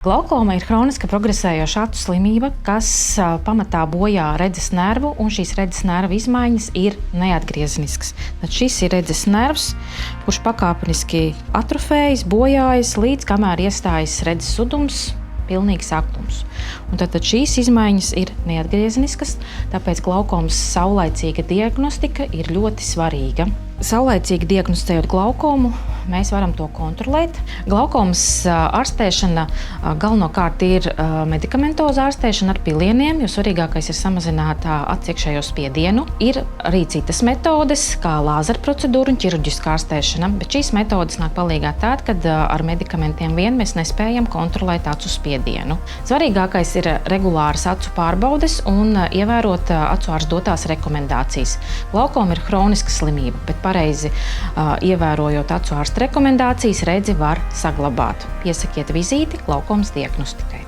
Glaukoma ir hroniska progresējoša acu slimība, kas pamatā bojā redzes nervu, un šīs redzes nervu izmaiņas ir neatgriezeniskas. Tad šis ir redzes nervs, kurš pakāpeniski atrofējas, bojājas, līdz kamēr iestājas redzes zudums, pilnīgs aklums. Un tad šīs izmaiņas ir neatgriezeniskas, tāpēc glaukomas saulaicīga diagnostika ir ļoti svarīga. Saulaicīgi diagnosticējot glaukomu, mēs varam to kontrolēt. Glaukomas ārstēšana galvenokārt ir medikamentoza ārstēšana ar pilieniem, jo svarīgākais ir samazināt acu iekšējo spiedienu. Ir arī citas metodes, kā lāzera procedūra un ķirurģiska ārstēšana, bet šīs metodes nāk palīgā tad, kad ar medikamentiem vien mēs nespējam kontrolēt acu spiedienu. Svarīgākais ir regulāras acu pārbaudes un ievērot acu ārsta dotās rekomendācijas. Glaukoma ir hroniska slimība, bet pareizi ievērojot acu ārsta rekomendācijas, redzi var saglabāt. Piesakiet vizīti glaukomas diagnostikai.